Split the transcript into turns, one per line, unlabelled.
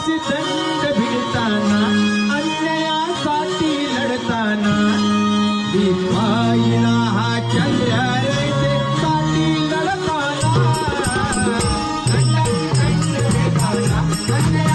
फाशी दंड भिडताना अन्यायासाठी लढताना पाहिला हा चंद्र साठी लढताना दंड भिडताना अन्यायासाठी